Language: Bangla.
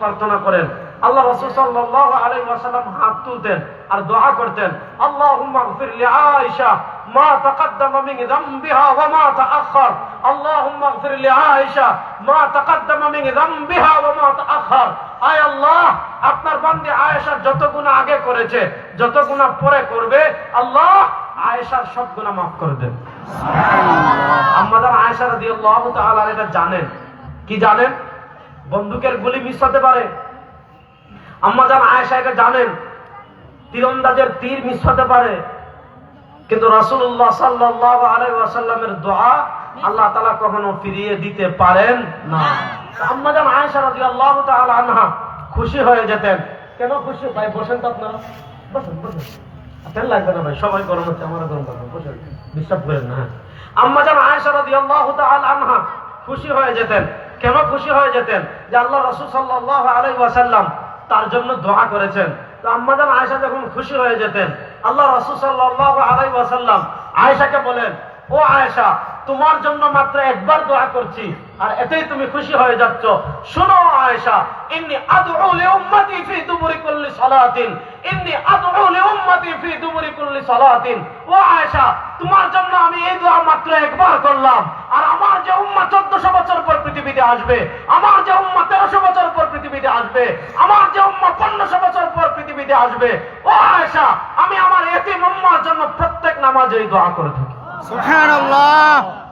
প্রার্থনা করেন। আল্লাহ রাসূল সাল্লাল্লাহু আলাইহি ওয়াসাল্লাম হাত তুলতেন আর দোয়া করতেন, আল্লাহুম্মা গফির লি আয়েশা মা তাকাদ্দামা মিন যামবিহা ওয়া মা তাআখার, আল্লাহুম্মা গফির লি আয়েশা মা তাকাদ্দামা মিন যামবিহা ওয়া মা তাআখার। আয় আল্লাহ, আপনার বান্দী আয়েশা যত গুনাহ আগে করেছে, যত গুনাহ পরে করবে, আল্লাহ আয়েশার সব গুনাহ maaf করে দেন। সুবহানাল্লাহ। আম্মা জান আয়েশা রাদিয়াল্লাহু তাআলা এটা জানেন। কি জানেন? বন্দুকের গুলি মিস হতে পারে। আম্মা জান আয়েশা এটা জানেন, তীরন্দাজের তীর মিস হতে পারে। কিন্তু রাসূলুল্লাহ সাল্লাল্লাহু আলাইহি ওয়াসাল্লামের দোয়া আল্লাহ তাআলা কখনো ফিরিয়ে দিতে পারেন না। আম্মা জান আয়েশা রাদিয়াল্লাহু তাআলা আনহা খুশি হয়ে যেতেন। কেন খুশি? ভাই বসেন তো আপনারা, বসেন বসেন, তেল লাগবে না ভাই, সবাই গরম হচ্ছে, আমারও গরম করবেন, বসেন, ডিস্টার্ব করেন না। আম্মা জান আয়েশা রাদিয়াল্লাহু তাআলা আনহা খুশি হয়ে যেতেন। কেন খুশি হয়ে যেতেন? যে আল্লাহ রাসূল সাল্লাল্লাহু আলাইহি ওয়াসাল্লাম তার জন্য দোয়া করেছেন। তো আম্মা জান আয়েশা যখন খুশি হয়ে যেতেন, আল্লাহ রাসূল সাল্লাল্লাহু আলাইহি ওয়াসাল্লাম আয়েশাকে বলেন, ও আয়েশা, তোমার জন্য মাত্র একবার দোয়া করছি আর এতেই তুমি খুশি হয়ে যাচ্ছ। শোনো আয়েশা, ইন্নী আদউ লি উম্মতি ফি দুবুরি কুল্লি সালাতিন, ইন্নী আদউ লি উম্মতি ফি দুবুরি কুল্লি সালাতিন। ও আয়েশা, তোমার জন্য আমি এই দোয়া মাত্র একবার করলাম, আর আমার যে উম্মাহ 1400 বছর পর পৃথিবীতে আসবে, আমার যে উম্মাহ 1300 বছর পর পৃথিবীতে আসবে, আমার যে উম্মাহ 1500 বছর পর পৃথিবীতে আসবে, ও আয়েশা, আমি আমার এতিম উম্মাহর জন্য প্রত্যেক নামাজে এই দোয়া করে থাকি। সুবহানাল্লাহ।